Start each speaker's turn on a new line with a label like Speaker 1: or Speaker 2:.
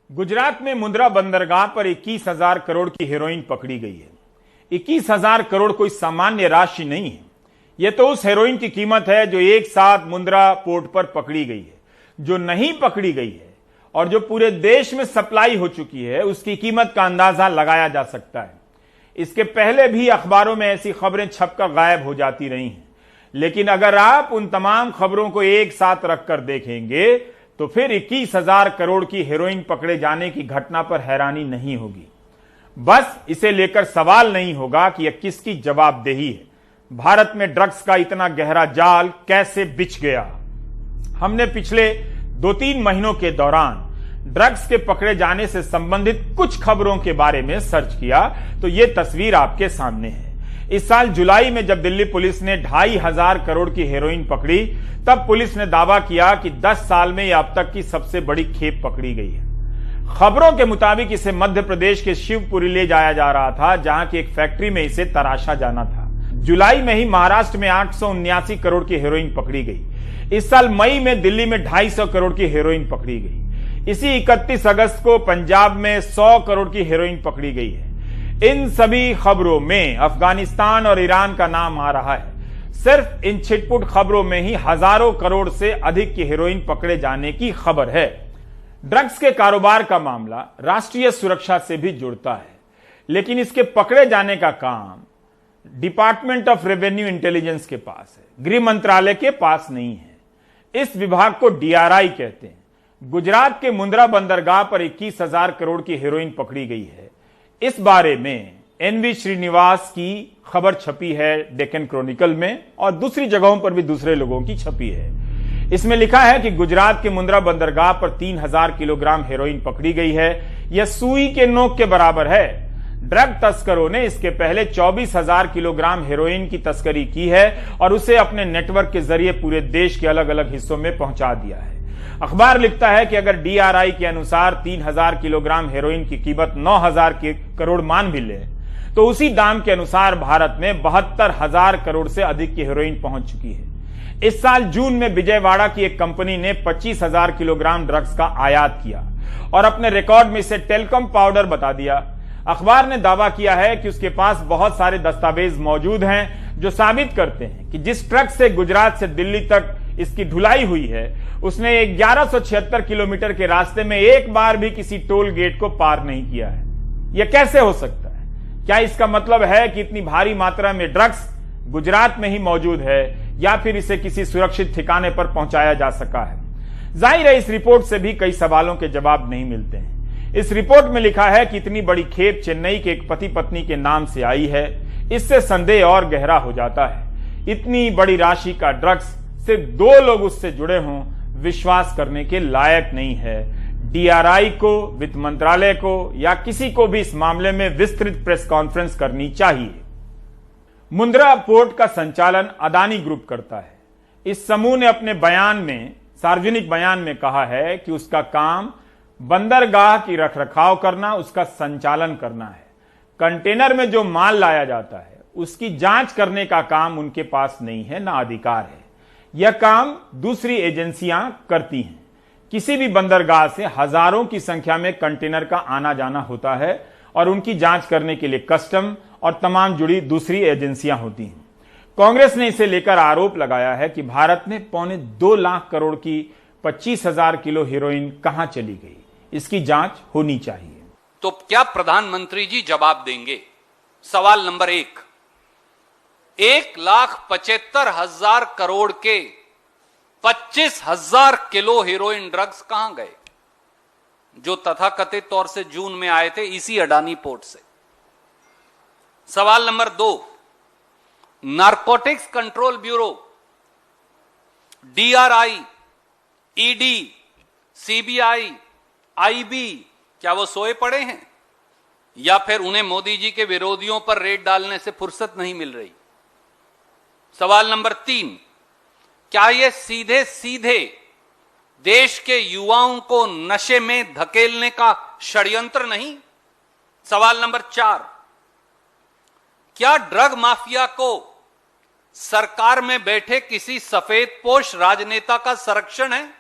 Speaker 1: गुजरात में मुंद्रा बंदरगाह पर 21,000 करोड़ की हेरोइन पकड़ी गई है। 21,000 करोड़ कोई सामान्य राशि नहीं है। यह तो उस हेरोइन की कीमत है जो एक साथ मुंद्रा पोर्ट पर पकड़ी गई है। जो नहीं पकड़ी गई है और जो पूरे देश में सप्लाई हो चुकी है, उसकी कीमत का अंदाजा लगाया जा सकता है। इसके पहले भी अखबारों में ऐसी खबरें छपकर गायब हो जाती रही हैं, लेकिन अगर आप उन तमाम खबरों को एक साथ रखकर देखेंगे तो फिर 21,000 करोड़ की हेरोइन पकड़े जाने की घटना पर हैरानी नहीं होगी। बस इसे लेकर सवाल नहीं होगा कि यह किसकी जवाबदेही है। भारत में ड्रग्स का इतना गहरा जाल कैसे बिछ गया। हमने पिछले 2-3 महीनों के दौरान ड्रग्स के पकड़े जाने से संबंधित कुछ खबरों के बारे में सर्च किया तो यह तस्वीर आपके सामने है। इस साल जुलाई में जब दिल्ली पुलिस ने 2,500 करोड़ की हेरोइन पकड़ी, तब पुलिस ने दावा किया कि 10 साल में यह अब तक की सबसे बड़ी खेप पकड़ी गई है। खबरों के मुताबिक इसे मध्य प्रदेश के शिवपुरी ले जाया जा रहा था, जहां की एक फैक्ट्री में इसे तराशा जाना था। जुलाई में ही महाराष्ट्र में 879 करोड़ की हेरोइन पकड़ी गई। इस साल मई में दिल्ली में 250 करोड़ की हेरोइन पकड़ी गई। इसी 31 अगस्त को पंजाब में 100 करोड़ की हेरोइन पकड़ी गई है। इन सभी खबरों में अफगानिस्तान और ईरान का नाम आ रहा है। सिर्फ इन छिटपुट खबरों में ही हजारों करोड़ से अधिक की हेरोइन पकड़े जाने की खबर है। ड्रग्स के कारोबार का मामला राष्ट्रीय सुरक्षा से भी जुड़ता है, लेकिन इसके पकड़े जाने का काम डिपार्टमेंट ऑफ रेवेन्यू इंटेलिजेंस के पास है, गृह मंत्रालय के पास नहीं है। इस विभाग को DRI कहते हैं। गुजरात के मुंद्रा बंदरगाह पर 21,000 करोड़ की हेरोइन पकड़ी गई है। इस बारे में NV श्रीनिवास की खबर छपी है डेक्कन क्रॉनिकल में, और दूसरी जगहों पर भी दूसरे लोगों की छपी है। इसमें लिखा है कि गुजरात के मुंद्रा बंदरगाह पर 3,000 किलोग्राम हेरोइन पकड़ी गई है। यह सुई के नोक के बराबर है। ड्रग तस्करों ने इसके पहले 24,000 किलोग्राम हेरोइन की तस्करी की है और उसे अपने नेटवर्क के जरिए पूरे देश के अलग अलग हिस्सों में पहुंचा दिया है। अखबार लिखता है कि अगर DRI के अनुसार 3,000 किलोग्राम हेरोइन की कीमत 9,000 करोड़ मान भी ले, तो उसी दाम के अनुसार भारत में 72,000 करोड़ से अधिक की हेरोइन पहुंच चुकी है। इस साल जून में विजयवाड़ा की एक कंपनी ने 25,000 किलोग्राम ड्रग्स का आयात किया और अपने रिकॉर्ड में इसे टेलकम पाउडर बता दिया। अखबार ने दावा किया है कि उसके पास बहुत सारे दस्तावेज मौजूद हैं जो साबित करते हैं कि जिस ट्रक से गुजरात से दिल्ली तक इसकी ढुलाई हुई है, उसने 1176 किलोमीटर के रास्ते में एक बार भी किसी टोल गेट को पार नहीं किया है। यह कैसे हो सकता है? क्या इसका मतलब है कि इतनी भारी मात्रा में ड्रग्स गुजरात में ही मौजूद है, या फिर इसे किसी सुरक्षित ठिकाने पर पहुंचाया जा सका है? जाहिर है इस रिपोर्ट से भी कई सवालों के जवाब नहीं मिलते हैं। इस रिपोर्ट में लिखा है कि इतनी बड़ी खेप चेन्नई के एक पति पत्नी के नाम से आई है। इससे संदेह और गहरा हो जाता है। इतनी बड़ी राशि का ड्रग्स सिर्फ 2 लोग उससे जुड़े हों, विश्वास करने के लायक नहीं है। DRI को, वित्त मंत्रालय को या किसी को भी इस मामले में विस्तृत प्रेस कॉन्फ्रेंस करनी चाहिए। मुंद्रा पोर्ट का संचालन अदानी ग्रुप करता है। इस समूह ने अपने बयान में, सार्वजनिक बयान में कहा है कि उसका काम बंदरगाह की रखरखाव करना, उसका संचालन करना है। कंटेनर में जो माल लाया जाता है उसकी जांच करने का काम उनके पास नहीं है, ना अधिकार है। यह काम दूसरी एजेंसियां करती हैं। किसी भी बंदरगाह से हजारों की संख्या में कंटेनर का आना जाना होता है और उनकी जांच करने के लिए कस्टम और तमाम जुड़ी दूसरी एजेंसियां होती हैं। कांग्रेस ने इसे लेकर आरोप लगाया है कि भारत में 2.25 लाख करोड़ की 25,000 किलो हेरोइन कहां चली गई। इसकी जांच होनी चाहिए।
Speaker 2: तो क्या प्रधानमंत्री जी जवाब देंगे? सवाल नंबर 1, 1,75,000 करोड़ के 25,000 किलो हेरोइन ड्रग्स कहां गए, जो तथाकथित तौर से जून में आए थे इसी अडानी पोर्ट से? सवाल number 2, narcotics control bureau, DRI, ED, CBI, IB, क्या वो सोए पड़े हैं, या फिर उन्हें मोदी जी के विरोधियों पर रेड डालने से फुर्सत नहीं मिल रही? सवाल नंबर 3, क्या ये सीधे सीधे देश के युवाओं को नशे में धकेलने का षड्यंत्र नहीं? सवाल नंबर 4, क्या ड्रग माफिया को सरकार में बैठे किसी सफेदपोश राजनेता का संरक्षण है?